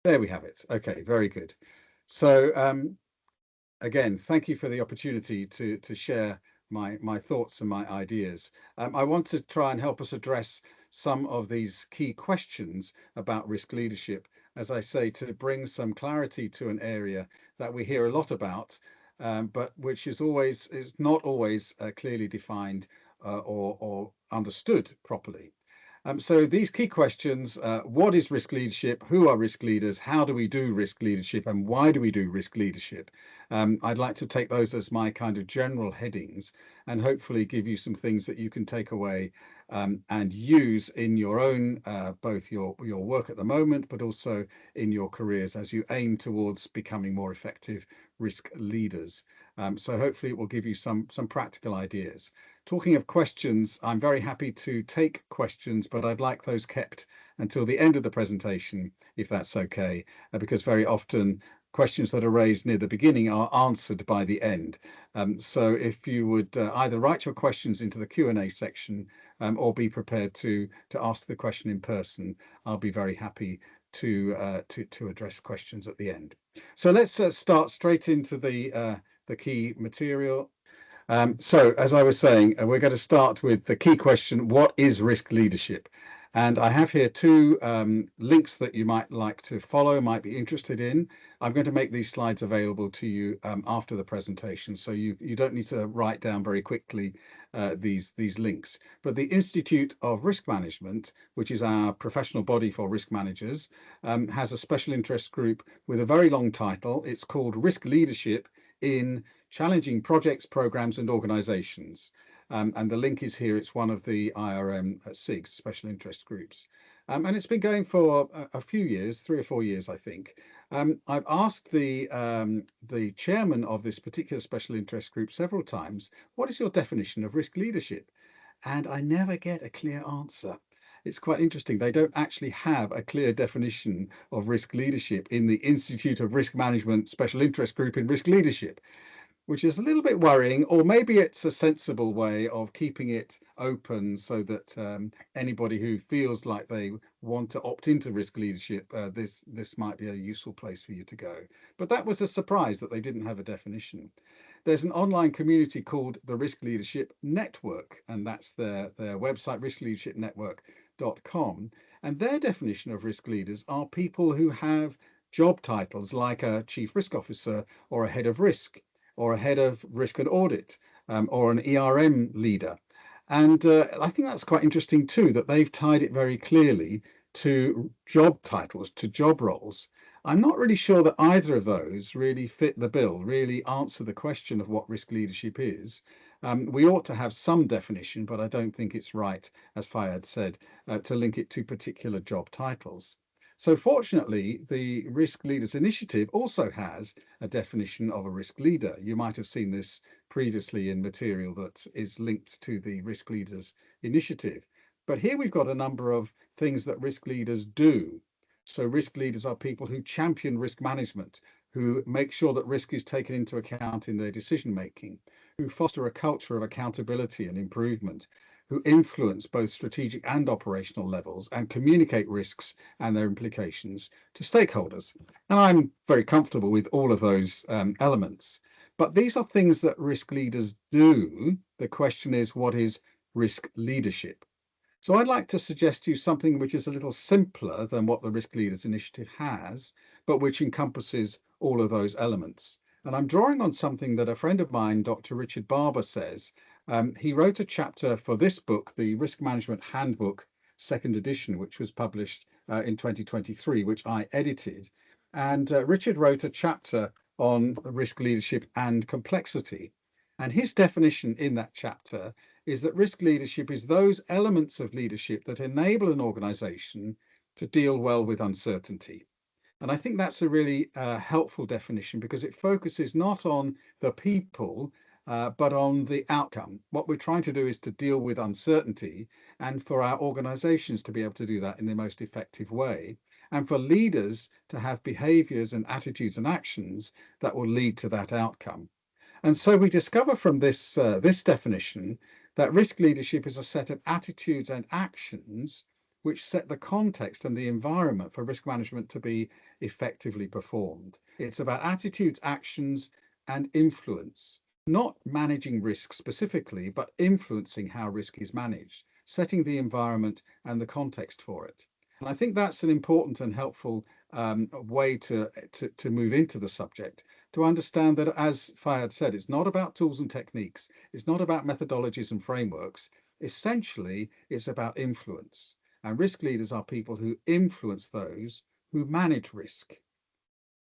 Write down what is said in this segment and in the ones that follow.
There we have it. Okay, very good. So again, thank you for the opportunity to share my thoughts and my ideas. I want to try and help us address some of these key questions about risk leadership, as I say, to bring some clarity to an area that we hear a lot about, but which is not always clearly defined or understood properly. So these key questions, what is risk leadership? Who are risk leaders? How do we do risk leadership? And why do we do risk leadership? I'd like to take those as my kind of general headings and hopefully give you some things that you can take away and use in your own, both your work at the moment, but also in your careers as you aim towards becoming more effective risk leaders. So hopefully it will give you some practical ideas. Talking of questions, I'm very happy to take questions, but I'd like those kept until the end of the presentation, if that's okay, because very often questions that are raised near the beginning are answered by the end. So if you would either write your questions into the Q&A section or be prepared to ask the question in person, I'll be very happy to address questions at the end. So let's start straight into the key material. So, as I was saying, we're going to start with the key question, what is risk leadership? And I have here two links that you might like to follow, might be interested in. I'm going to make these slides available to you after the presentation, so you don't need to write down very quickly these links. But the Institute of Risk Management, which is our professional body for risk managers, has a special interest group with a very long title. It's called Risk Leadership in Challenging Projects, Programs and Organizations. And the link is here. It's one of the IRM SIGs, special interest groups. And it's been going for a few years, 3 or 4 years, I think. I've asked the chairman of this particular special interest group several times, what is your definition of risk leadership? And I never get a clear answer. It's quite interesting. They don't actually have a clear definition of risk leadership in the Institute of Risk Management Special Interest Group in Risk Leadership, which is a little bit worrying, or maybe it's a sensible way of keeping it open so that anybody who feels like they want to opt into risk leadership, this might be a useful place for you to go. But that was a surprise that they didn't have a definition. There's an online community called the Risk Leadership Network, and that's their website, riskleadershipnetwork.com. And their definition of risk leaders are people who have job titles like a chief risk officer or a head of risk or a head of risk and audit or an ERM leader. And I think that's quite interesting too, that they've tied it very clearly to job titles, to job roles. I'm not really sure that either of those really fit the bill, really answer the question of what risk leadership is. We ought to have some definition, but I don't think it's right, as Fayad said, to link it to particular job titles. So fortunately, the Risk Leaders Initiative also has a definition of a risk leader. You might have seen this previously in material that is linked to the Risk Leaders Initiative. But here we've got a number of things that risk leaders do. So risk leaders are people who champion risk management, who make sure that risk is taken into account in their decision making, who foster a culture of accountability and improvement, who influence both strategic and operational levels and communicate risks and their implications to stakeholders. And I'm very comfortable with all of those elements. But these are things that risk leaders do. The question is, what is risk leadership? So I'd like to suggest to you something which is a little simpler than what the Risk Leaders Initiative has, but which encompasses all of those elements. And I'm drawing on something that a friend of mine, Dr. Richard Barber, says. He wrote a chapter for this book, the Risk Management Handbook, second edition, which was published in 2023, which I edited. And Richard wrote a chapter on risk leadership and complexity. And his definition in that chapter is that risk leadership is those elements of leadership that enable an organization to deal well with uncertainty. And I think that's a really helpful definition because it focuses not on the people, but on the outcome. What we're trying to do is to deal with uncertainty and for our organizations to be able to do that in the most effective way. And for leaders to have behaviors and attitudes and actions that will lead to that outcome. And so we discover from this definition that risk leadership is a set of attitudes and actions which set the context and the environment for risk management to be effectively performed. It's about attitudes, actions, and influence, not managing risk specifically, but influencing how risk is managed, setting the environment and the context for it. And I think that's an important and helpful way to move into the subject, to understand that, as Fayad said, it's not about tools and techniques, it's not about methodologies and frameworks. Essentially, it's about influence. And risk leaders are people who influence those who manage risk.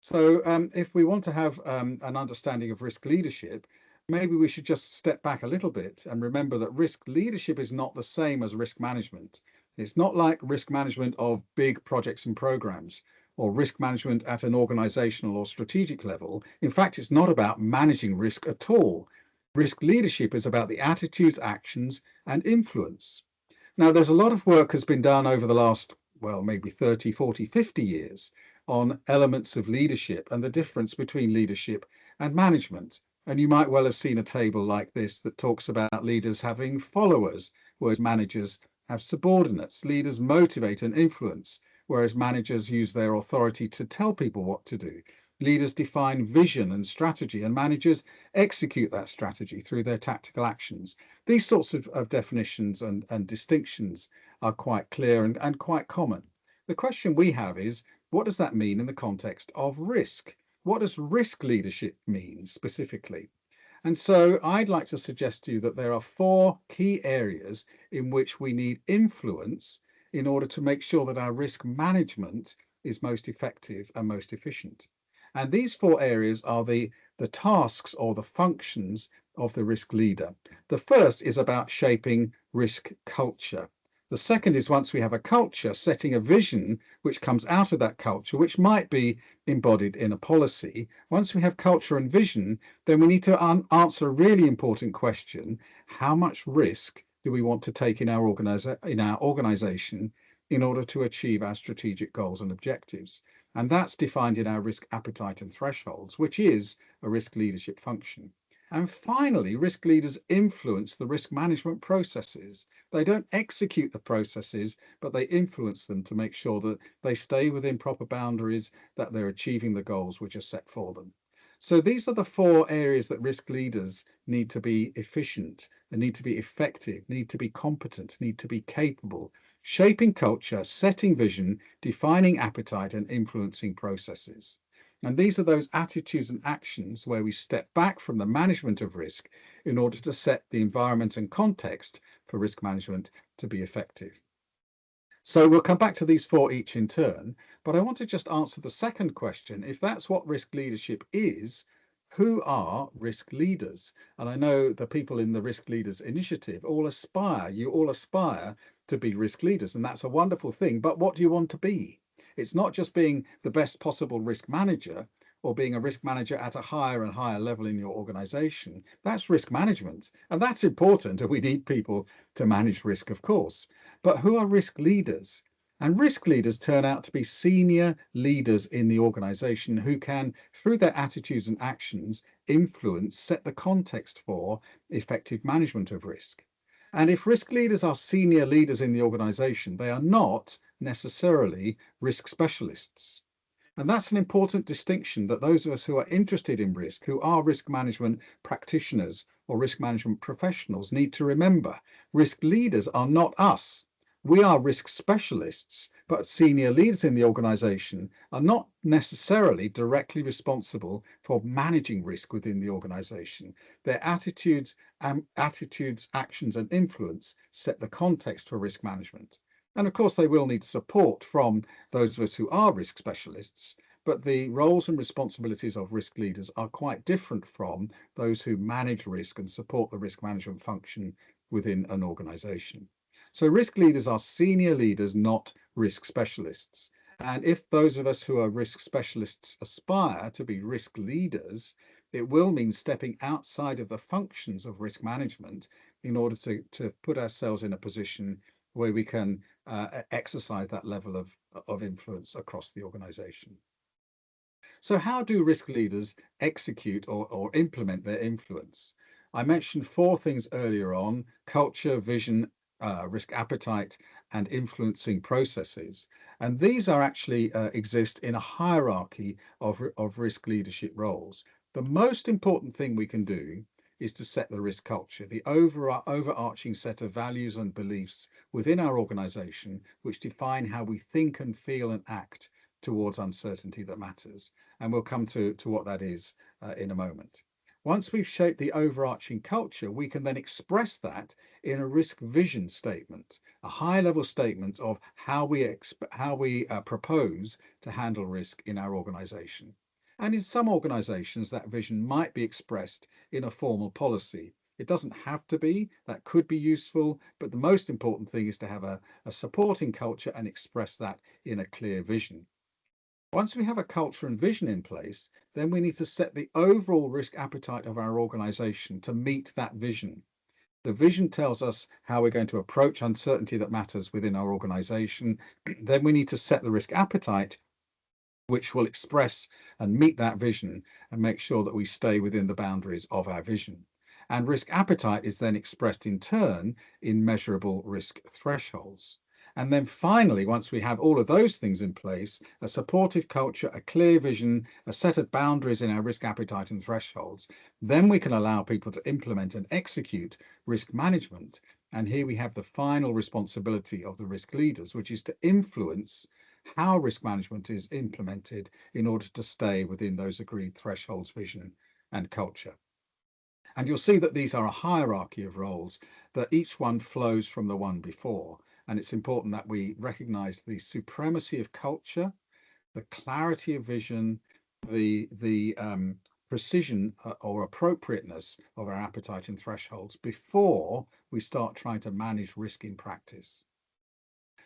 So if we want to have an understanding of risk leadership, maybe we should just step back a little bit and remember that risk leadership is not the same as risk management. It's not like risk management of big projects and programs, or risk management at an organizational or strategic level. In fact, it's not about managing risk at all. Risk leadership is about the attitudes, actions, and influence. Now, there's a lot of work has been done over the last, well, maybe 30, 40, 50 years on elements of leadership and the difference between leadership and management. And you might well have seen a table like this that talks about leaders having followers, whereas managers have subordinates. Leaders motivate and influence, whereas managers use their authority to tell people what to do. Leaders define vision and strategy, and managers execute that strategy through their tactical actions. These sorts of definitions and distinctions are quite clear and quite common. The question we have is, what does that mean in the context of risk? What does risk leadership mean specifically? And so I'd like to suggest to you that there are four key areas in which we need influence in order to make sure that our risk management is most effective and most efficient. And these four areas are the tasks or the functions of the risk leader. The first is about shaping risk culture. The second is, once we have a culture, setting a vision which comes out of that culture, which might be embodied in a policy. Once we have culture and vision, then we need to answer a really important question: how much risk do we want to take in our organization in order to achieve our strategic goals and objectives? And that's defined in our risk appetite and thresholds, which is a risk leadership function. And finally, risk leaders influence the risk management processes. They don't execute the processes, but they influence them to make sure that they stay within proper boundaries, that they're achieving the goals which are set for them. So these are the four areas that risk leaders need to be efficient, and need to be effective, need to be competent, need to be capable, shaping culture, setting vision, defining appetite, and influencing processes. And these are those attitudes and actions where we step back from the management of risk in order to set the environment and context for risk management to be effective. So we'll come back to these four each in turn, but I want to just answer the second question. If that's what risk leadership is, who are risk leaders? And I know the people in the Risk Leaders Initiative you all aspire to be risk leaders, and that's a wonderful thing. But what do you want to be? It's not just being the best possible risk manager or being a risk manager at a higher and higher level in your organization. That's risk management, and that's important. And we need people to manage risk, of course. But who are risk leaders? And risk leaders turn out to be senior leaders in the organization who can, through their attitudes and actions, influence, set the context for effective management of risk. And if risk leaders are senior leaders in the organization, they are not necessarily risk specialists. And that's an important distinction that those of us who are interested in risk, who are risk management practitioners or risk management professionals, need to remember. Risk leaders are not us. We are risk specialists, but senior leaders in the organization are not necessarily directly responsible for managing risk within the organization. Their attitudes, actions, and influence set the context for risk management. And of course, they will need support from those of us who are risk specialists, but the roles and responsibilities of risk leaders are quite different from those who manage risk and support the risk management function within an organization. So risk leaders are senior leaders, not risk specialists. And if those of us who are risk specialists aspire to be risk leaders, it will mean stepping outside of the functions of risk management in order to put ourselves in a position where we can exercise that level of influence across the organization. So how do risk leaders execute or implement their influence? I mentioned four things earlier on: culture, vision, risk appetite, and influencing processes. And these are actually exist in a hierarchy of risk leadership roles. The most important thing we can do is to set the risk culture, the overarching set of values and beliefs within our organization, which define how we think and feel and act towards uncertainty that matters. And we'll come to what that is in a moment. Once we've shaped the overarching culture, we can then express that in a risk vision statement, a high level statement of how we propose to handle risk in our organization. And in some organizations, that vision might be expressed in a formal policy. It doesn't have to be, that could be useful, but the most important thing is to have a supporting culture and express that in a clear vision. Once we have a culture and vision in place, then we need to set the overall risk appetite of our organization to meet that vision. The vision tells us how we're going to approach uncertainty that matters within our organization. Then we need to set the risk appetite, which will express and meet that vision and make sure that we stay within the boundaries of our vision. And risk appetite is then expressed in turn in measurable risk thresholds. And then finally, once we have all of those things in place, a supportive culture, a clear vision, a set of boundaries in our risk appetite and thresholds, then we can allow people to implement and execute risk management. And here we have the final responsibility of the risk leaders, which is to influence how risk management is implemented in order to stay within those agreed thresholds, vision, and culture. And you'll see that these are a hierarchy of roles, that each one flows from the one before. And it's important that we recognize the supremacy of culture, the clarity of vision, the precision or appropriateness of our appetite and thresholds before we start trying to manage risk in practice.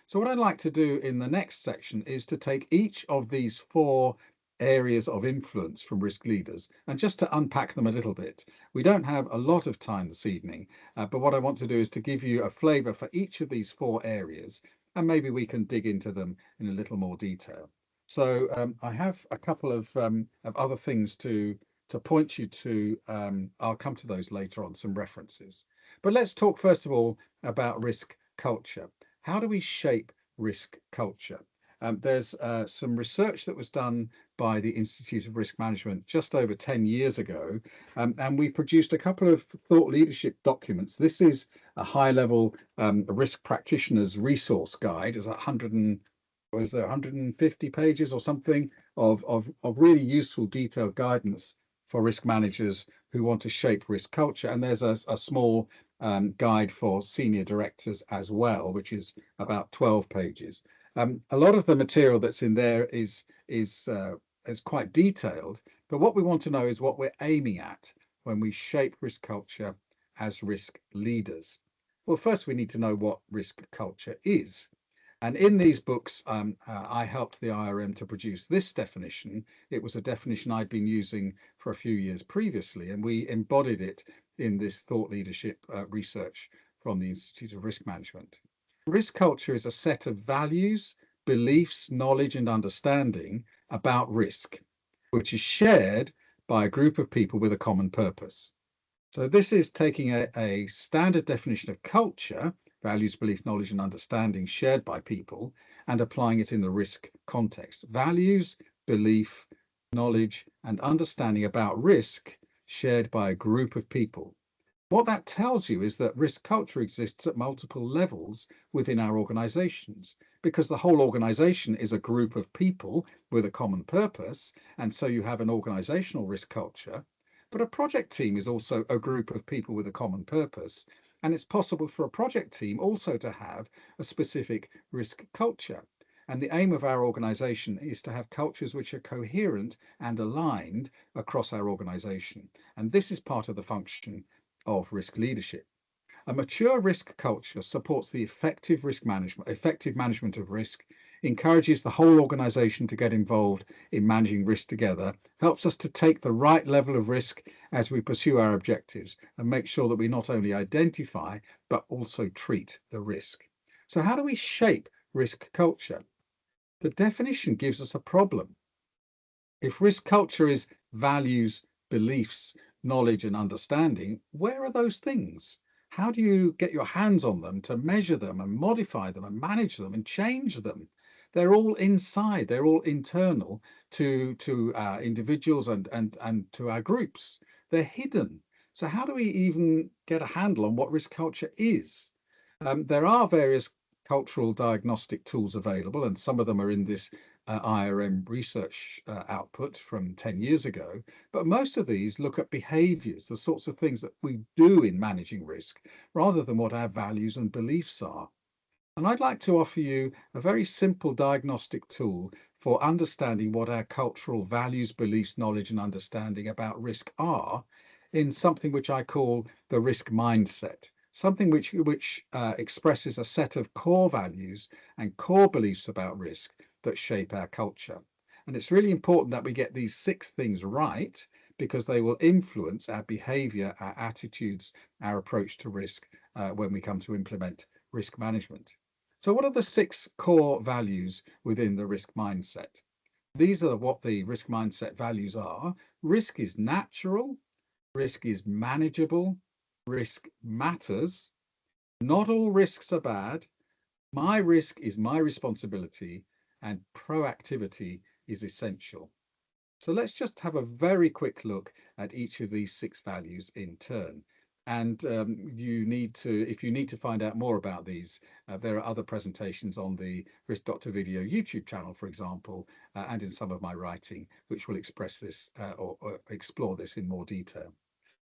So what I'd like to do in the next section is to take each of these four areas of influence from risk leaders and just to unpack them a little bit. We don't have a lot of time this evening, but what I want to do is to give you a flavour for each of these four areas, and maybe we can dig into them in a little more detail. So I have a couple of other things to point you to. I'll come to those later on, some references. But let's talk first of all about risk culture. How do we shape risk culture? There's some research that was done by the Institute of Risk Management just over 10 years ago, and we produced a couple of thought leadership documents. This is a high-level risk practitioners resource guide. It's 150 pages or something of really useful detailed guidance for risk managers who want to shape risk culture. And there's a small guide for senior directors as well, which is about 12 pages. A lot of the material that's in there is quite detailed, but what we want to know is what we're aiming at when we shape risk culture as risk leaders. Well, first we need to know what risk culture is. And in these books, I helped the IRM to produce this definition. It was a definition I'd been using for a few years previously, and we embodied it in this thought leadership research from the Institute of Risk Management. Risk culture is a set of values, beliefs, knowledge, and understanding about risk, which is shared by a group of people with a common purpose. So this is taking a standard definition of culture, values, belief, knowledge, and understanding shared by people, and applying it in the risk context. Values, belief, knowledge, and understanding about risk shared by a group of people. What that tells you is that risk culture exists at multiple levels within our organizations, because the whole organization is a group of people with a common purpose, and so you have an organizational risk culture. But a project team is also a group of people with a common purpose, and it's possible for a project team also to have a specific risk culture. And the aim of our organization is to have cultures which are coherent and aligned across our organization. And this is part of the function of risk leadership. A mature risk culture supports the effective management of risk, encourages the whole organization to get involved in managing risk together, helps us to take the right level of risk as we pursue our objectives, and make sure that we not only identify, but also treat the risk. So how do we shape risk culture? The definition gives us a problem. If risk culture is values, beliefs, knowledge, and understanding, where are those things? how do you get your hands on them to measure them and modify them and manage them and change them? They're all inside, they're all internal to our individuals and to our groups. They're hidden. So how do we even get a handle on what risk culture is? There are various cultural diagnostic tools available, and some of them are in this IRM research output from 10 years ago. But most of these look at behaviors, the sorts of things that we do in managing risk, rather than what our values and beliefs are. And I'd like to offer you a very simple diagnostic tool for understanding what our cultural values, beliefs, knowledge, and understanding about risk are in something which I call the risk mindset, something which expresses a set of core values and core beliefs about risk that shape our culture. And it's really important that we get these 6 things right because they will influence our behavior, our attitudes, our approach to risk when we come to implement risk management. So what are the 6 core values within the risk mindset? These are what the risk mindset values are. Risk is natural, risk is manageable, risk matters, not all risks are bad, my risk is my responsibility, and proactivity is essential. So let's just have a very quick look at each of these 6 values in turn. And if you need to find out more about these, there are other presentations on the Risk Doctor Video YouTube channel, for example, and in some of my writing, which will express this or explore this in more detail.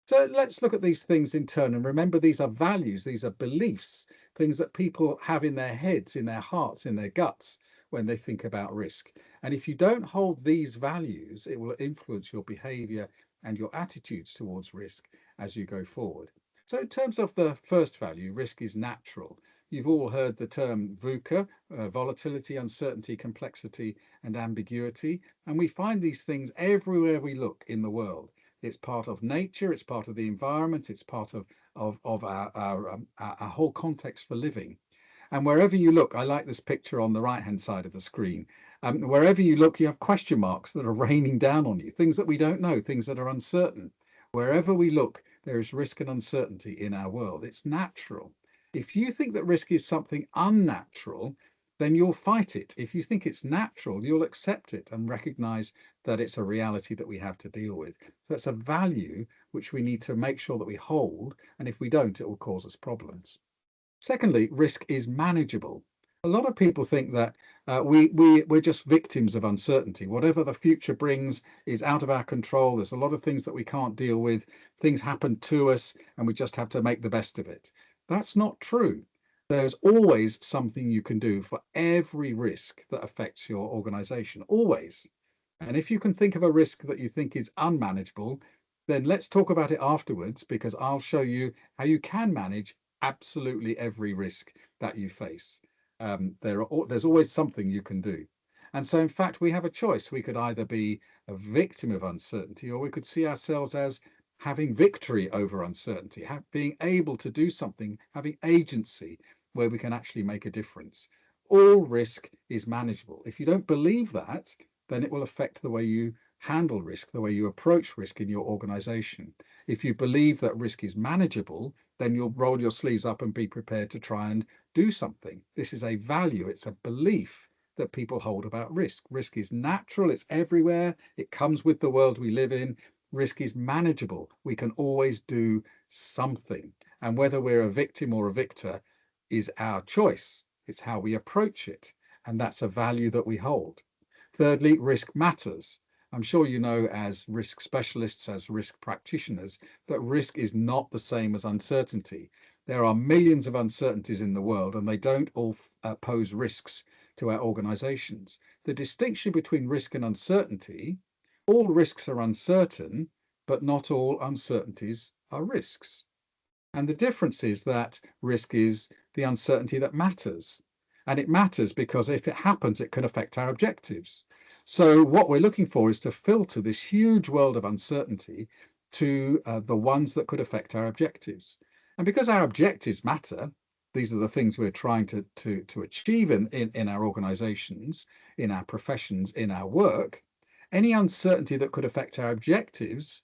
So let's look at these things in turn and remember these are values, these are beliefs, things that people have in their heads, in their hearts, in their guts when they think about risk. And if you don't hold these values, it will influence your behavior and your attitudes towards risk as you go forward. So in terms of the first value, risk is natural. You've all heard the term VUCA, volatility, uncertainty, complexity, and ambiguity. And we find these things everywhere we look in the world. It's part of nature, it's part of the environment, it's part of our whole context for living. And wherever you look, I like this picture on the right-hand side of the screen. Wherever you look, you have question marks that are raining down on you, things that we don't know, things that are uncertain. Wherever we look, there is risk and uncertainty in our world. It's natural. If you think that risk is something unnatural, then you'll fight it. If you think it's natural, you'll accept it and recognize that it's a reality that we have to deal with. So it's a value which we need to make sure that we hold, and if we don't, it will cause us problems. Secondly, risk is manageable. A lot of people think that we're just victims of uncertainty. Whatever the future brings is out of our control. There's a lot of things that we can't deal with. Things happen to us, and we just have to make the best of it. That's not true. There's always something you can do for every risk that affects your organization, always. And if you can think of a risk that you think is unmanageable, then let's talk about it afterwards because I'll show you how you can manage absolutely every risk that you face. There's always something you can do. And so, in fact, we have a choice. We could either be a victim of uncertainty or we could see ourselves as having victory over uncertainty, being able to do something, having agency where we can actually make a difference. All risk is manageable. If you don't believe that, then it will affect the way you handle risk, the way you approach risk in your organization. If you believe that risk is manageable, then you'll roll your sleeves up and be prepared to try and do something. This is a value, it's a belief that people hold about risk. Risk is natural, it's everywhere, it comes with the world we live in. Risk is manageable. We can always do something. And whether we're a victim or a victor is our choice. It's how we approach it. And that's a value that we hold. Thirdly, risk matters. I'm sure you know as risk specialists, as risk practitioners, that risk is not the same as uncertainty. There are millions of uncertainties in the world and they don't all pose risks to our organizations. The distinction between risk and uncertainty, all risks are uncertain, but not all uncertainties are risks. And the difference is that risk is the uncertainty that matters. And it matters because if it happens, it can affect our objectives. So what we're looking for is to filter this huge world of uncertainty to the ones that could affect our objectives. And because our objectives matter, these are the things we're trying to achieve in our organizations, in our professions, in our work, any uncertainty that could affect our objectives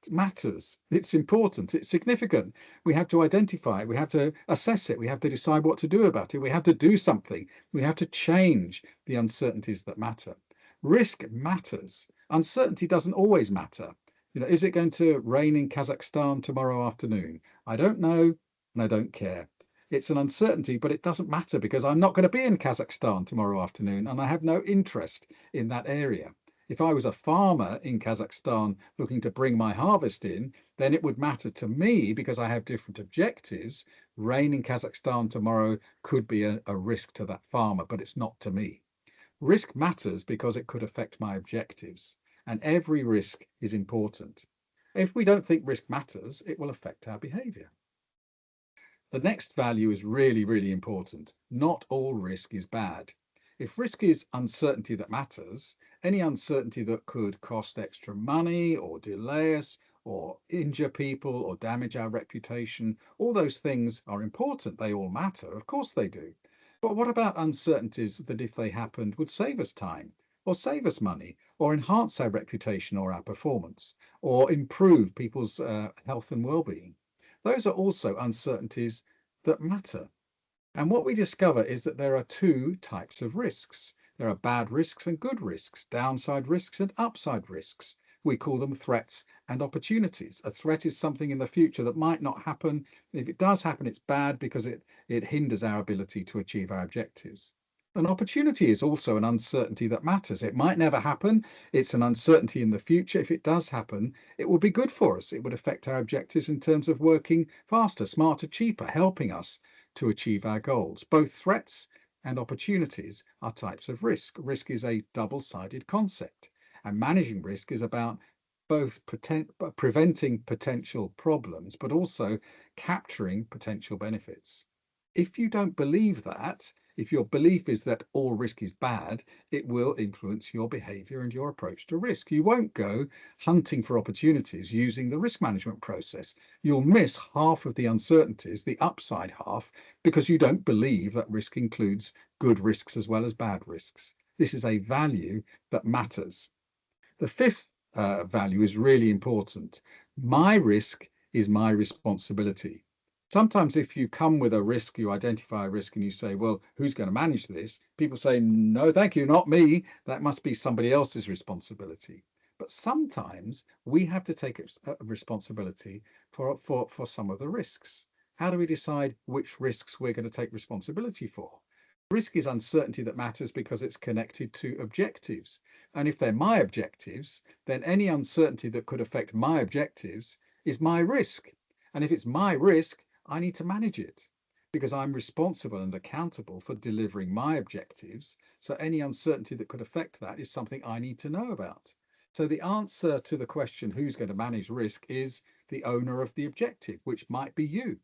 matters. It's important. It's significant. We have to identify it. We have to assess it. We have to decide what to do about it. We have to do something. We have to change the uncertainties that matter. Risk matters. Uncertainty doesn't always matter. Is it going to rain in Kazakhstan tomorrow afternoon? I don't know, and I don't care. It's an uncertainty, but it doesn't matter because I'm not going to be in Kazakhstan tomorrow afternoon, and I have no interest in that area. If I was a farmer in Kazakhstan looking to bring my harvest in, then it would matter to me because I have different objectives. Rain in Kazakhstan tomorrow could be a risk to that farmer, but it's not to me. Risk matters because it could affect my objectives, and every risk is important. If we don't think risk matters, it will affect our behavior. The next value is really, really important. Not all risk is bad. If risk is uncertainty that matters, any uncertainty that could cost extra money or delay us or injure people or damage our reputation, all those things are important. They all matter. Of course they do. But what about uncertainties that, if they happened, would save us time or save us money or enhance our reputation or our performance or improve people's health and well-being? Those are also uncertainties that matter. And what we discover is that there are two types of risks. There are bad risks and good risks, downside risks and upside risks. We call them threats and opportunities. A threat is something in the future that might not happen. If it does happen, it's bad because it hinders our ability to achieve our objectives. An opportunity is also an uncertainty that matters. It might never happen. It's an uncertainty in the future. If it does happen, it will be good for us. It would affect our objectives in terms of working faster, smarter, cheaper, helping us to achieve our goals. Both threats and opportunities are types of risk. Risk is a double-sided concept, and managing risk is about both preventing potential problems, but also capturing potential benefits. If you don't believe that, if your belief is that all risk is bad, it will influence your behavior and your approach to risk. You won't go hunting for opportunities using the risk management process. You'll miss half of the uncertainties, the upside half, because you don't believe that risk includes good risks as well as bad risks. This is a value that matters. The fifth value is really important. My risk is my responsibility. Sometimes if you come with a risk, you identify a risk and you say, well, who's going to manage this? People say, no, thank you, not me. That must be somebody else's responsibility. But sometimes we have to take responsibility for some of the risks. How do we decide which risks we're going to take responsibility for? Risk is uncertainty that matters because it's connected to objectives. And if they're my objectives, then any uncertainty that could affect my objectives is my risk. And if it's my risk, I need to manage it because I'm responsible and accountable for delivering my objectives. So any uncertainty that could affect that is something I need to know about. So the answer to the question, who's going to manage risk, is the owner of the objective, which might be you.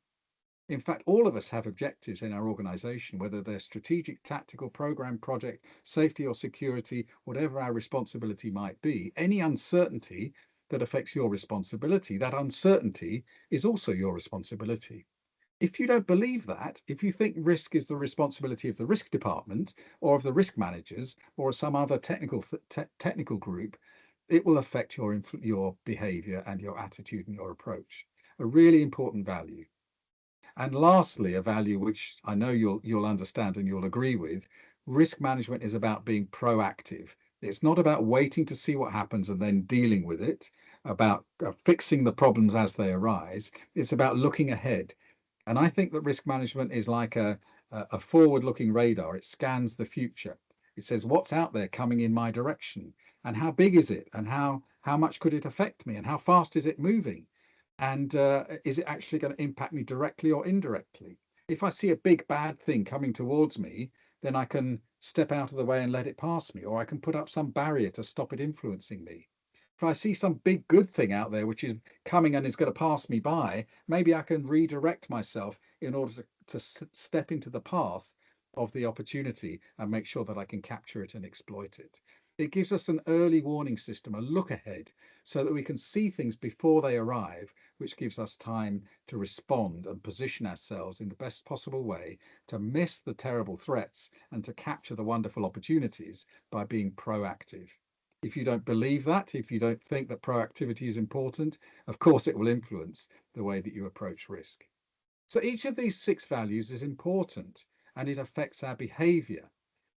In fact, all of us have objectives in our organization, whether they're strategic, tactical, program, project, safety or security, whatever our responsibility might be. Any uncertainty that affects your responsibility, that uncertainty is also your responsibility. If you don't believe that, if you think risk is the responsibility of the risk department or of the risk managers or some other technical group, it will affect your behavior and your attitude and your approach. A really important value. And lastly, a value which I know you'll understand and you'll agree with, risk management is about being proactive. It's not about waiting to see what happens and then dealing with it, about fixing the problems as they arise. It's about looking ahead. And I think that risk management is like a forward-looking radar. It scans the future. It says what's out there coming in my direction and how big is it and how much could it affect me and how fast is it moving? And is it actually going to impact me directly or indirectly? If I see a big bad thing coming towards me, then I can step out of the way and let it pass me, or I can put up some barrier to stop it influencing me. If I see some big good thing out there which is coming and is going to pass me by, maybe I can redirect myself in order to step into the path of the opportunity and make sure that I can capture it and exploit it. It gives us an early warning system, a look ahead, so that we can see things before they arrive, which gives us time to respond and position ourselves in the best possible way to miss the terrible threats and to capture the wonderful opportunities by being proactive. If you don't believe that, if you don't think that proactivity is important, of course it will influence the way that you approach risk. So each of these 6 values is important and it affects our behavior.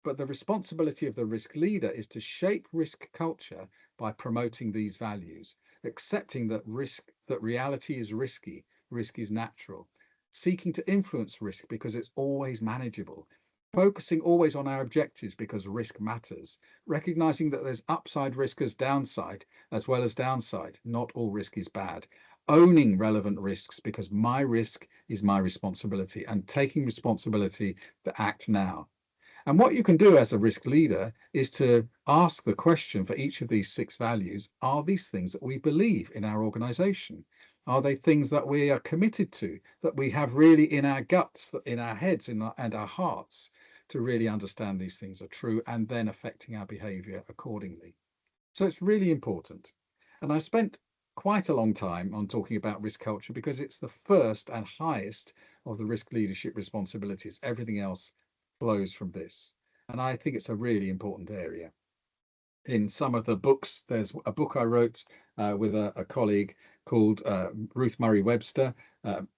But the responsibility of the risk leader is to shape risk culture by promoting these values, accepting that reality is risky, risk is natural, seeking to influence risk because it's always manageable, focusing always on our objectives because risk matters, recognizing that there's upside risk as downside, as well as downside. Not all risk is bad. Owning relevant risks because my risk is my responsibility, and taking responsibility to act now. And what you can do as a risk leader is to ask the question for each of these 6 values: are these things that we believe in our organization? Are they things that we are committed to, that we have really in our guts, in our heads, and our hearts, to really understand these things are true and then affecting our behavior accordingly? So it's really important. And I spent quite a long time on talking about risk culture because it's the first and highest of the risk leadership responsibilities. Everything else flows from this. And I think it's a really important area. In some of the books, there's a book I wrote with a colleague called Ruth Murray Webster,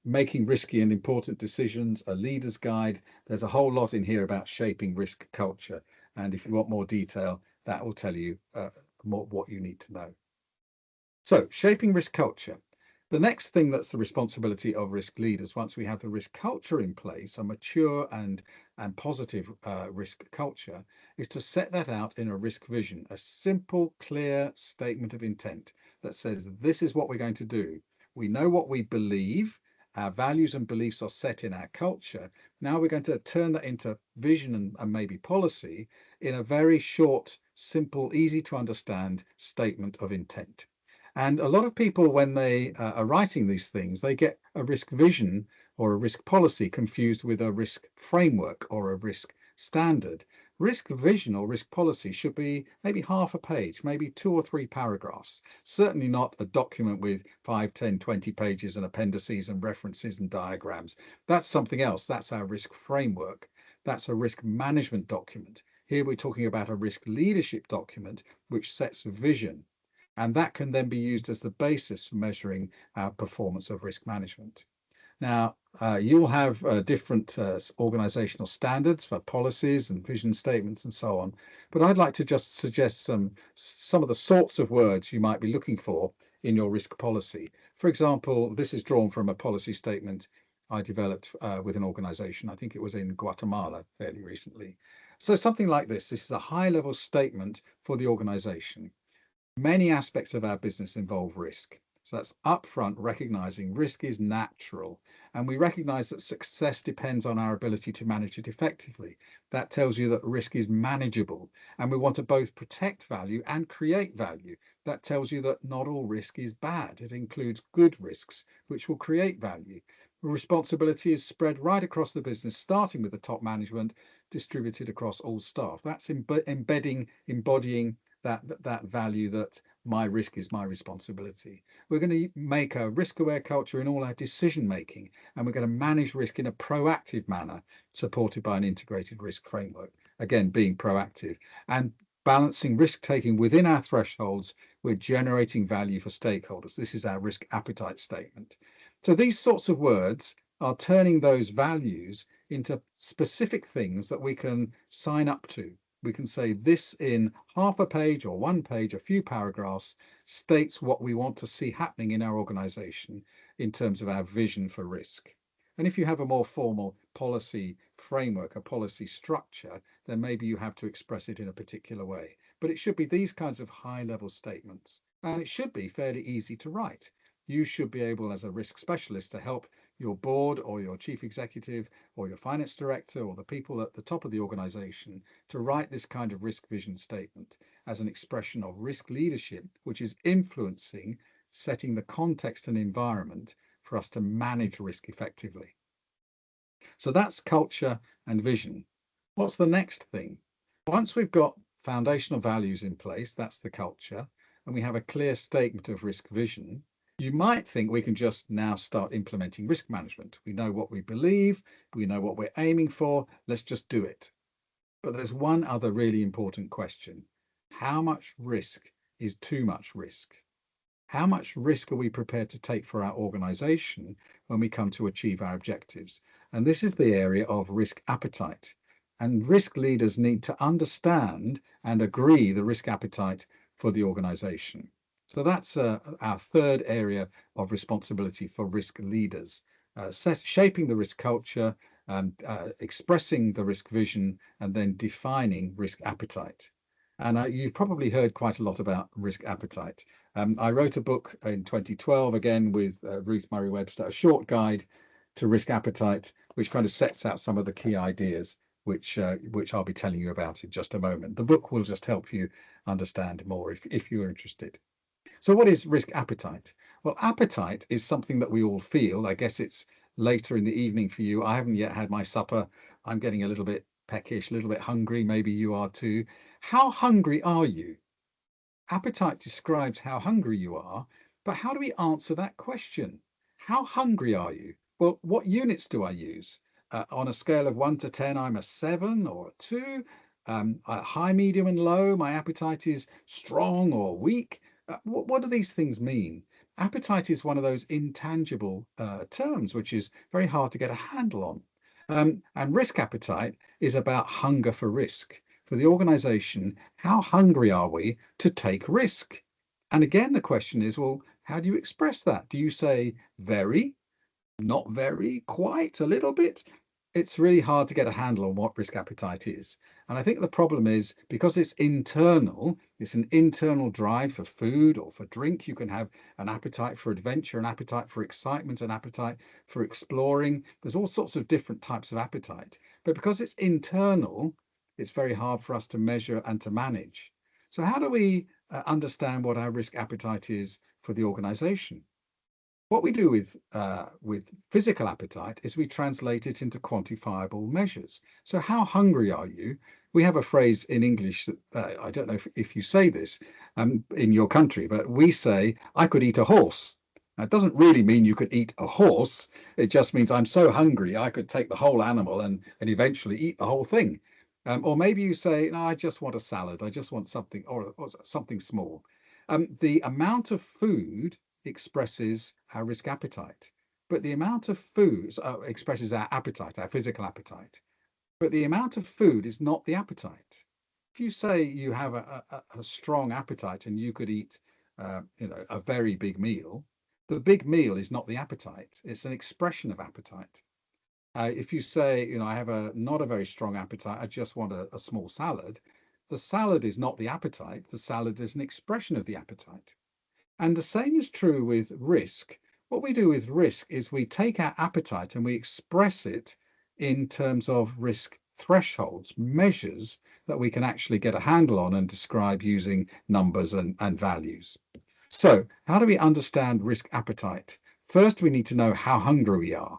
Making Risky and Important Decisions, a Leader's Guide. There's a whole lot in here about shaping risk culture. And if you want more detail, that will tell you more what you need to know. So, shaping risk culture. The next thing that's the responsibility of risk leaders, once we have the risk culture in place, a mature and positive risk culture, is to set that out in a risk vision, a simple, clear statement of intent that says, this is what we're going to do. We know what we believe. Our values and beliefs are set in our culture. Now we're going to turn that into vision and maybe policy in a very short, simple, easy to understand statement of intent. And a lot of people, when they are writing these things, they get a risk vision or a risk policy confused with a risk framework or a risk standard. Risk vision or risk policy should be maybe half a page, maybe 2 or 3 paragraphs, certainly not a document with 5, 10, 20 pages and appendices and references and diagrams. That's something else. That's our risk framework. That's a risk management document. Here we're talking about a risk leadership document which sets vision. And that can then be used as the basis for measuring our performance of risk management. Now, you'll have different organizational standards for policies and vision statements and so on, but I'd like to just suggest some of the sorts of words you might be looking for in your risk policy. For example, this is drawn from a policy statement I developed with an organization. I think it was in Guatemala fairly recently. So something like this. This is a high-level statement for the organization. Many aspects of our business involve risk. So that's upfront recognizing risk is natural. And we recognize that success depends on our ability to manage it effectively. That tells you that risk is manageable. And we want to both protect value and create value. That tells you that not all risk is bad. It includes good risks, which will create value. Responsibility is spread right across the business, starting with the top management, distributed across all staff. That's embodying that value that my risk is my responsibility. We're going to make a risk-aware culture in all our decision making, and we're going to manage risk in a proactive manner, supported by an integrated risk framework. Again, being proactive and balancing risk taking within our thresholds. We're generating value for stakeholders. This is our risk appetite statement. So these sorts of words are turning those values into specific things that we can sign up to. We can say this in half a page or 1 page, a few paragraphs, states what we want to see happening in our organization in terms of our vision for risk. And if you have a more formal policy framework, a policy structure, then maybe you have to express it in a particular way. But it should be these kinds of high-level statements. And it should be fairly easy to write. You should be able, as a risk specialist, to help your board or your chief executive or your finance director or the people at the top of the organization to write this kind of risk vision statement as an expression of risk leadership, which is influencing, setting the context and environment for us to manage risk effectively. So that's culture and vision. What's the next thing? Once we've got foundational values in place, that's the culture, and we have a clear statement of risk vision, you might think we can just now start implementing risk management. We know what we believe, we know what we're aiming for, let's just do it. But there's one other really important question. how much risk is too much risk? How much risk are we prepared to take for our organization when we come to achieve our objectives? And this is the area of risk appetite. And risk leaders need to understand and agree the risk appetite for the organization. So that's our third area of responsibility for risk leaders, shaping the risk culture, expressing the risk vision, and then defining risk appetite. And you've probably heard quite a lot about risk appetite. I wrote a book in 2012, again with Ruth Murray Webster, a short guide to risk appetite, which kind of sets out some of the key ideas, which I'll be telling you about in just a moment. The book will just help you understand more if you're interested. So what is risk appetite? Well, appetite is something that we all feel. I guess it's later in the evening for you. I haven't yet had my supper. I'm getting a little bit peckish, a little bit hungry. Maybe you are too. How hungry are you? Appetite describes how hungry you are, but how do we answer that question? How hungry are you? Well, what units do I use? On a scale of 1 to 10, I'm a 7 or a 2. High, medium, and low, my appetite is strong or weak. What do these things mean? Appetite is one of those intangible terms, which is very hard to get a handle on. And risk appetite is about hunger for risk. For the organization, how hungry are we to take risk? And again, the question is, well, how do you express that? Do you say very, not very, quite, a little bit? It's really hard to get a handle on what risk appetite is. And I think the problem is because it's internal, it's an internal drive for food or for drink. You can have an appetite for adventure, an appetite for excitement, an appetite for exploring. There's all sorts of different types of appetite. But because it's internal, it's very hard for us to measure and to manage. So how do we understand what our risk appetite is for the organization? What we do with physical appetite is we translate it into quantifiable measures. So how hungry are you? We have a phrase in English that I don't know if you say this in your country, but we say, I could eat a horse. Now, it doesn't really mean you could eat a horse. It just means I'm so hungry, I could take the whole animal and eventually eat the whole thing. Or maybe you say, no, I just want a salad. I just want something or something small. The amount of food expresses our risk appetite. But the amount of food expresses our appetite, our physical appetite. But the amount of food is not the appetite. If you say you have a strong appetite and you could eat, a very big meal, the big meal is not the appetite. It's an expression of appetite. If you say, I have not a very strong appetite, I just want a small salad, the salad is not the appetite. The salad is an expression of the appetite. And the same is true with risk. What we do with risk is we take our appetite and we express it in terms of risk thresholds, measures that we can actually get a handle on and describe using numbers and values. So how do we understand risk appetite? First, we need to know how hungry we are.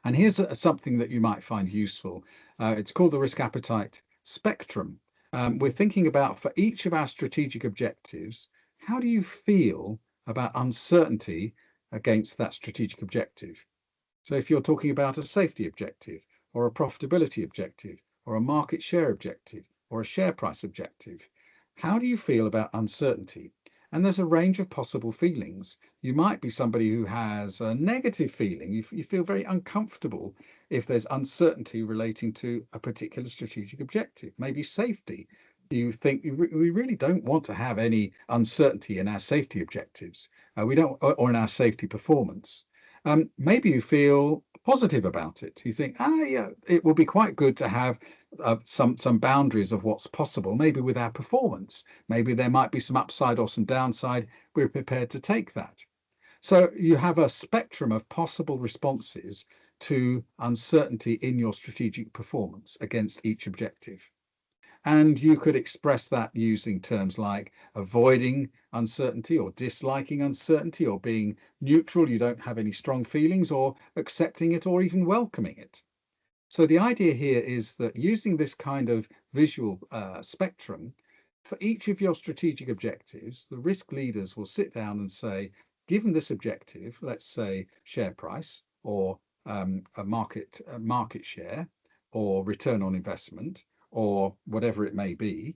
And here's something that you might find useful. It's called the risk appetite spectrum. We're thinking about for each of our strategic objectives, how do you feel about uncertainty against that strategic objective? So if you're talking about a safety objective or a profitability objective or a market share objective or a share price objective, how do you feel about uncertainty? And there's a range of possible feelings. You might be somebody who has a negative feeling. You feel very uncomfortable if there's uncertainty relating to a particular strategic objective, maybe safety. You think we really don't want to have any uncertainty in our safety objectives. We don't, or in our safety performance. Maybe you feel positive about it. You think, yeah, it will be quite good to have some boundaries of what's possible, maybe with our performance. Maybe there might be some upside or some downside. We're prepared to take that. So you have a spectrum of possible responses to uncertainty in your strategic performance against each objective. And you could express that using terms like avoiding uncertainty or disliking uncertainty or being neutral, you don't have any strong feelings, or accepting it or even welcoming it. So the idea here is that using this kind of visual spectrum, for each of your strategic objectives, the risk leaders will sit down and say, given this objective, let's say share price or a market share or return on investment, or whatever it may be,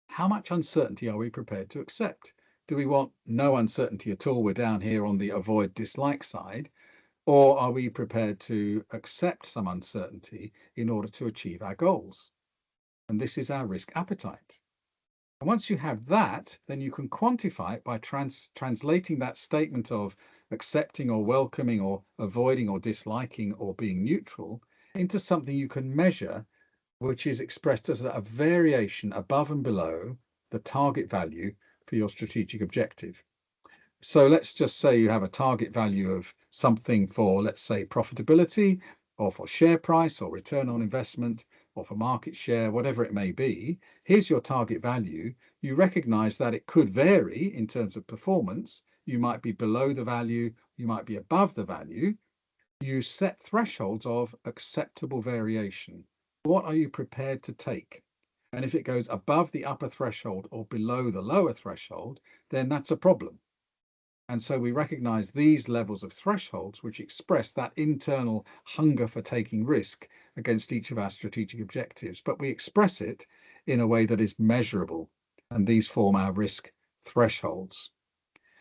How much uncertainty are we prepared to accept? Do we want no uncertainty at all? We're down here on the avoid dislike side. Or are we prepared to accept some uncertainty in order to achieve our goals? And this is our risk appetite. And once you have that, then you can quantify it by translating that statement of accepting or welcoming or avoiding or disliking or being neutral into something you can measure, which is expressed as a variation above and below the target value for your strategic objective. So let's just say you have a target value of something for, let's say, profitability, or for share price, or return on investment, or for market share, whatever it may be. Here's your target value. You recognize that it could vary in terms of performance. You might be below the value, you might be above the value. You set thresholds of acceptable variation. What are you prepared to take? And if it goes above the upper threshold or below the lower threshold, then that's a problem. And so we recognize these levels of thresholds, which express that internal hunger for taking risk against each of our strategic objectives, but we express it in a way that is measurable. And these form our risk thresholds.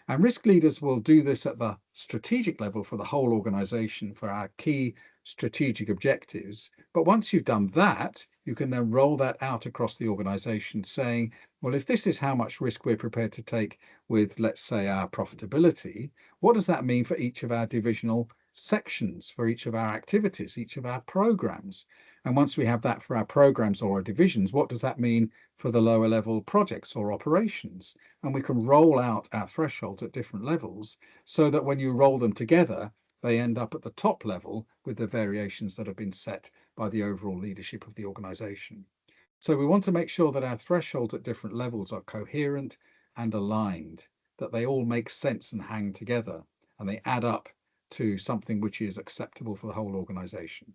And risk leaders will do this at the strategic level for the whole organization for our key strategic objectives. But once you've done that, you can then roll that out across the organization saying, well, if this is how much risk we're prepared to take with, let's say, our profitability, what does that mean for each of our divisional sections, for each of our activities, each of our programs? And once we have that for our programs or our divisions, what does that mean for the lower level projects or operations? And we can roll out our thresholds at different levels so that when you roll them together, they end up at the top level with the variations that have been set by the overall leadership of the organization. So we want to make sure that our thresholds at different levels are coherent and aligned, that they all make sense and hang together, and they add up to something which is acceptable for the whole organization.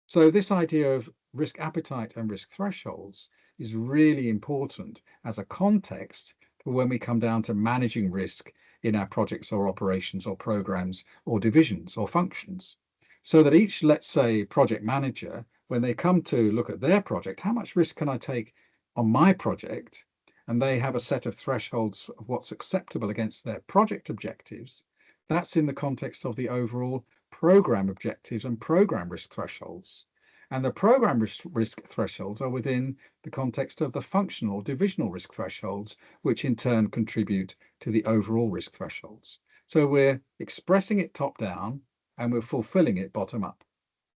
So this idea of risk appetite and risk thresholds is really important as a context for when we come down to managing risk in our projects or operations or programs or divisions or functions. So that each, let's say, project manager, when they come to look at their project, how much risk can I take on my project? And they have a set of thresholds of what's acceptable against their project objectives. That's in the context of the overall program objectives and program risk thresholds. And the program risk thresholds are within the context of the functional or divisional risk thresholds, which in turn contribute to the overall risk thresholds. So we're expressing it top down and we're fulfilling it bottom up.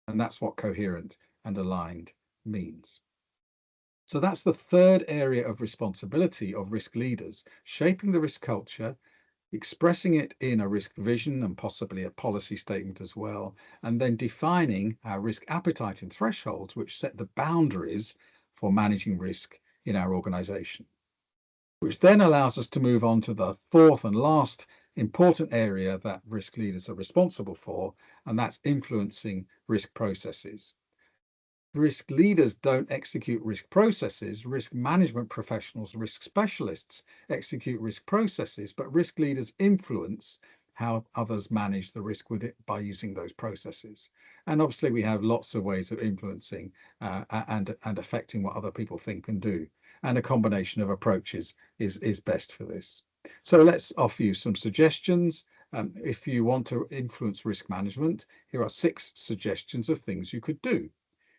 And that's what coherent and aligned means. So that's the third area of responsibility of risk leaders, shaping the risk culture, expressing it in a risk vision and possibly a policy statement as well, and then defining our risk appetite and thresholds, which set the boundaries for managing risk in our organization. Which then allows us to move on to the fourth and last important area that risk leaders are responsible for, and that's influencing risk processes. Risk leaders don't execute risk processes. Risk management professionals, risk specialists execute risk processes, but risk leaders influence how others manage the risk with it by using those processes. And obviously we have lots of ways of influencing and affecting what other people think and do. And a combination of approaches is best for this. So let's offer you some suggestions. If you want to influence risk management, here are 6 suggestions of things you could do.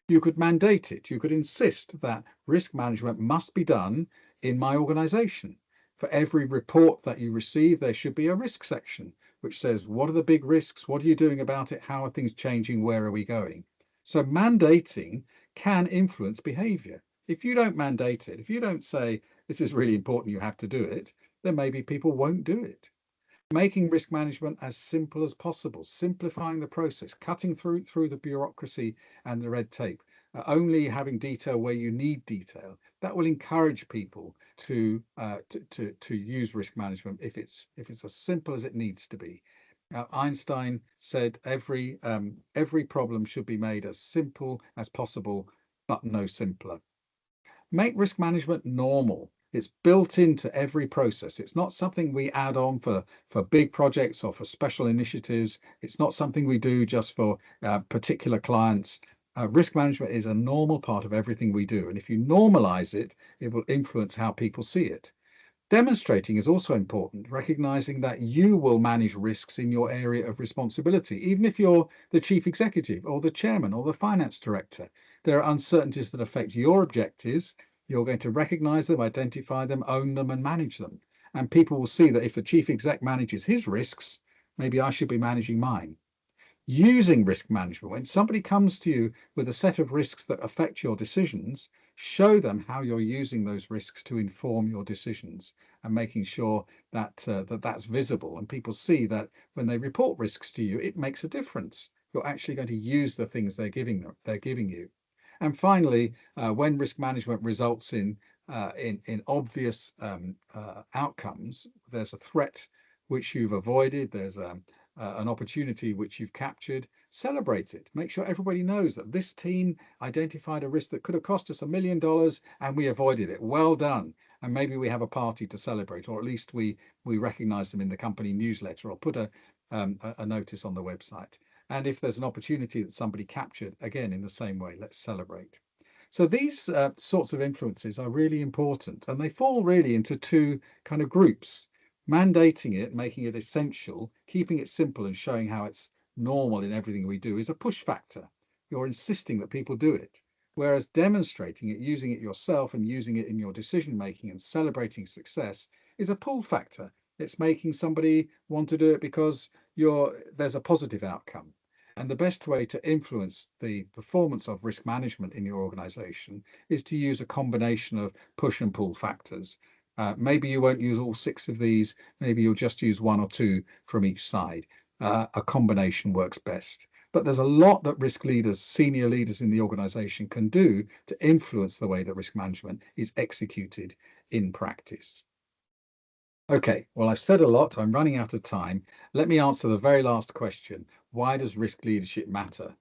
You could mandate it. You could insist that risk management must be done in my organization. For every report that you receive, there should be a risk section which says, what are the big risks? What are you doing about it? How are things changing? Where are we going? So mandating can influence behavior. If you don't mandate it, if you don't say, this is really important, you have to do it, then maybe people won't do it. Making risk management as simple as possible, simplifying the process, cutting through the bureaucracy and the red tape, only having detail where you need detail. That will encourage people to use risk management if it's as simple as it needs to be. Einstein said every problem should be made as simple as possible, but no simpler. Make risk management normal. It's built into every process. It's not something we add on for big projects or for special initiatives. It's not something we do just for particular clients. Risk management is a normal part of everything we do, and if you normalize it, it will influence how people see it. Demonstrating is also important, recognizing that you will manage risks in your area of responsibility, even if you're the chief executive or the chairman or the finance director. There are uncertainties that affect your objectives. You're going to recognize them, identify them, own them, and manage them. And people will see that if the chief exec manages his risks, maybe I should be managing mine. Using risk management, when somebody comes to you with a set of risks that affect your decisions, show them how you're using those risks to inform your decisions, and making sure that that's visible, and people see that when they report risks to you, it makes a difference. You're actually going to use the things they're giving you. And finally, when risk management results in obvious outcomes, there's a threat which you've avoided, there's an opportunity which you've captured, celebrate it. Make sure everybody knows that this team identified a risk that could have cost us $1 million and we avoided it. Well done. And maybe we have a party to celebrate, or at least we recognize them in the company newsletter, or put a notice on the website. And if there's an opportunity that somebody captured, again, in the same way, let's celebrate. So these sorts of influences are really important, and they fall really into two kind of groups. Mandating it, making it essential, keeping it simple and showing how it's normal in everything we do is a push factor. You're insisting that people do it. Whereas demonstrating it, using it yourself and using it in your decision making and celebrating success is a pull factor. It's making somebody want to do it because there's a positive outcome. And the best way to influence the performance of risk management in your organization is to use a combination of push and pull factors. Maybe you won't use all 6 of these. Maybe you'll just use 1 or 2 from each side. A combination works best. But there's a lot that risk leaders, senior leaders in the organization, can do to influence the way that risk management is executed in practice. Okay, well, I've said a lot. I'm running out of time. Let me answer the very last question. Why does risk leadership matter?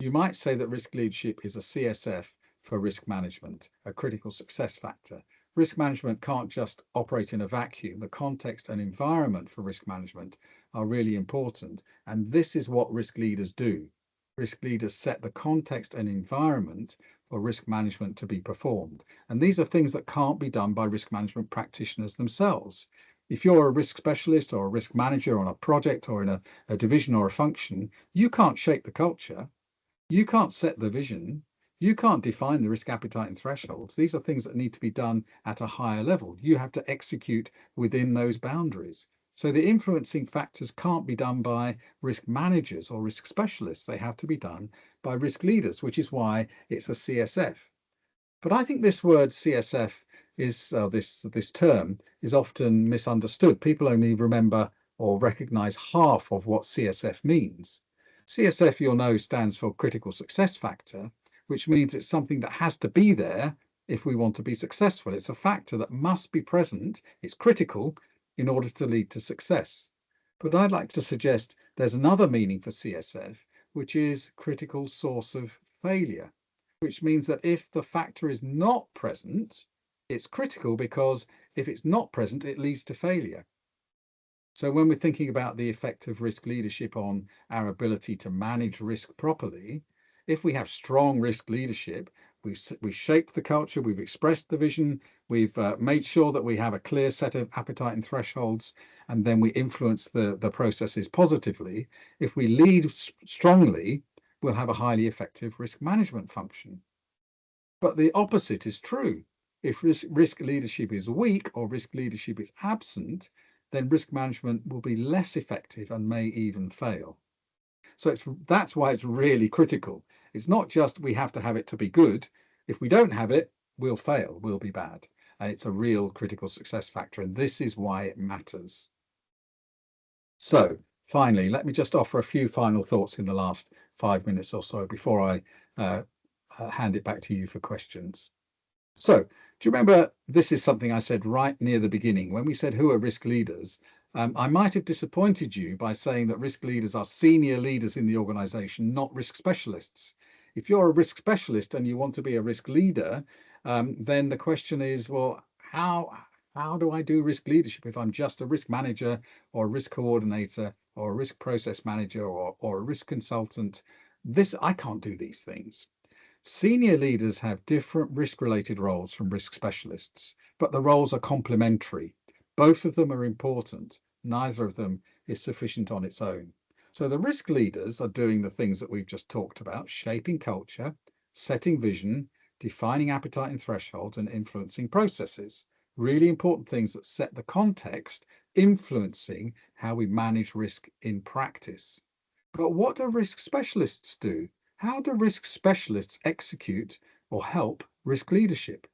You might say that risk leadership is a CSF for risk management, a critical success factor. Risk management can't just operate in a vacuum. The context and environment for risk management are really important. And this is what risk leaders do. Risk leaders set the context and environment for risk management to be performed. And these are things that can't be done by risk management practitioners themselves. If you're a risk specialist or a risk manager on a project or in a division or a function, you can't shape the culture. You can't set the vision. You can't define the risk appetite and thresholds. These are things that need to be done at a higher level. You have to execute within those boundaries. So the influencing factors can't be done by risk managers or risk specialists. They have to be done by risk leaders, which is why it's a CSF. But I think this word CSF is this term is often misunderstood. People only remember or recognize half of what CSF means. CSF, you'll know, stands for critical success factor, which means it's something that has to be there if we want to be successful. It's a factor that must be present. It's critical in order to lead to success. But I'd like to suggest there's another meaning for CSF, which is critical source of failure, which means that if the factor is not present, it's critical, because if it's not present, it leads to failure. So when we're thinking about the effect of risk leadership on our ability to manage risk properly, if we have strong risk leadership, we've shaped the culture, we've expressed the vision, we've made sure that we have a clear set of appetite and thresholds, and then we influence the processes positively. If we lead strongly, we'll have a highly effective risk management function. But the opposite is true. If risk leadership is weak or risk leadership is absent, then risk management will be less effective and may even fail. So that's why it's really critical. It's not just we have to have it to be good. If we don't have it, we'll fail, we'll be bad. And it's a real critical success factor. And this is why it matters. So finally, let me just offer a few final thoughts in the last 5 minutes or so before I hand it back to you for questions. So do you remember, this is something I said right near the beginning when we said who are risk leaders? I might have disappointed you by saying that risk leaders are senior leaders in the organization, not risk specialists. If you're a risk specialist and you want to be a risk leader, then the question is, well, how do I do risk leadership if I'm just a risk manager or a risk coordinator or a risk process manager or a risk consultant? I can't do these things. Senior leaders have different risk-related roles from risk specialists, but the roles are complementary. Both of them are important. Neither of them is sufficient on its own. So the risk leaders are doing the things that we've just talked about, shaping culture, setting vision, defining appetite and thresholds, and influencing processes. Really important things that set the context, influencing how we manage risk in practice. But what do risk specialists do? How do risk specialists execute or help risk leadership?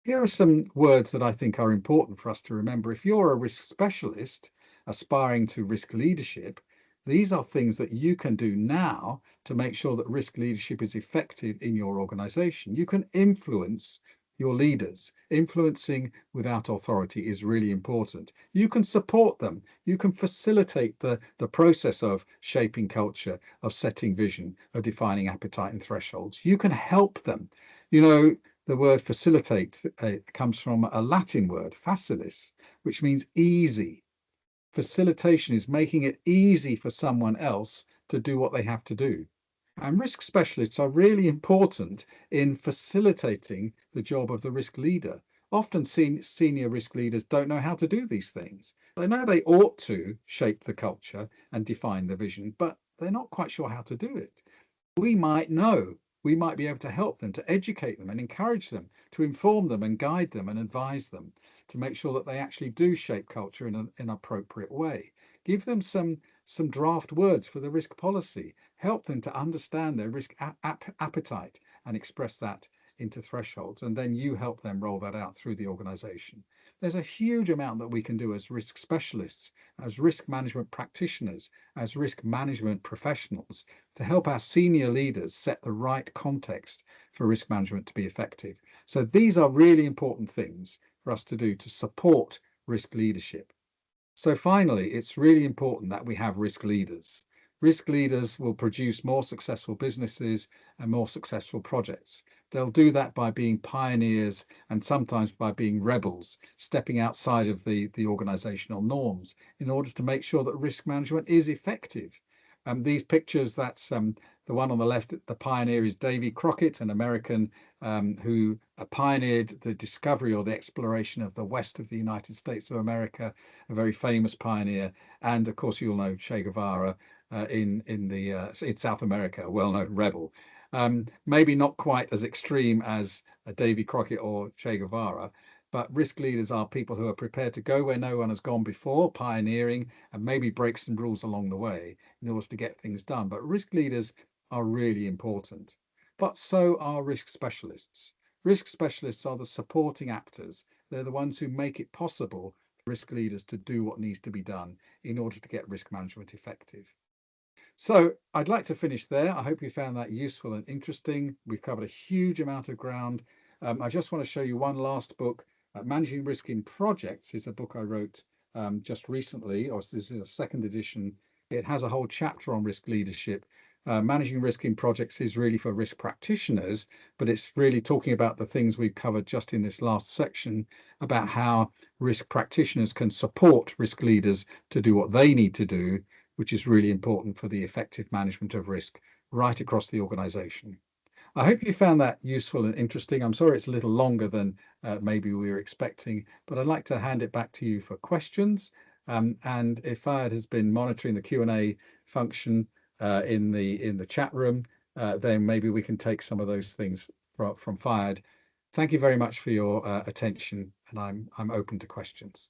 Here are some words that I think are important for us to remember. If you're a risk specialist aspiring to risk leadership, these are things that you can do now to make sure that risk leadership is effective in your organization. You can influence your leaders. Influencing without authority is really important. You can support them. You can facilitate the process of shaping culture, of setting vision, of defining appetite and thresholds. You can help them. You know, the word facilitate comes from a Latin word, facilis, which means easy. Facilitation is making it easy for someone else to do what they have to do. And risk specialists are really important in facilitating the job of the risk leader. Often senior risk leaders don't know how to do these things. They know they ought to shape the culture and define the vision, but they're not quite sure how to do it. We might know, we might be able to help them, to educate them and encourage them, to inform them and guide them and advise them, to make sure that they actually do shape culture in an appropriate way. Give them some draft words for the risk policy, help them to understand their risk appetite and express that into thresholds, and then you help them roll that out through the organization. There's a huge amount that we can do as risk specialists, as risk management practitioners, as risk management professionals to help our senior leaders set the right context for risk management to be effective. So these are really important things for us to do to support risk leadership. So finally, it's really important that we have risk leaders. Risk leaders will produce more successful businesses and more successful projects. They'll do that by being pioneers and sometimes by being rebels, stepping outside of the organizational norms in order to make sure that risk management is effective. These pictures, that's the one on the left, the pioneer is Davy Crockett, an American who pioneered the discovery or the exploration of the west of the United States of America, a very famous pioneer. And of course, you'll know Che Guevara in South America, a well-known rebel. Maybe not quite as extreme as Davy Crockett or Che Guevara, but risk leaders are people who are prepared to go where no one has gone before, pioneering, and maybe break some rules along the way in order to get things done. But risk leaders are really important. But so are risk specialists. Risk specialists are the supporting actors. They're the ones who make it possible for risk leaders to do what needs to be done in order to get risk management effective. So I'd like to finish there. I hope you found that useful and interesting. We've covered a huge amount of ground. I just want to show you one last book. Managing Risk in Projects is a book I wrote just recently, or this is a second edition. It has a whole chapter on risk leadership. Managing risk in projects is really for risk practitioners, but it's really talking about the things we've covered just in this last section about how risk practitioners can support risk leaders to do what they need to do, which is really important for the effective management of risk right across the organization. I hope you found that useful and interesting. I'm sorry it's a little longer than maybe we were expecting, but I'd like to hand it back to you for questions. And if Fayed has been monitoring the Q&A function in the chat room, then maybe we can take some of those things from Fayed. Thank you very much for your attention, and I'm open to questions.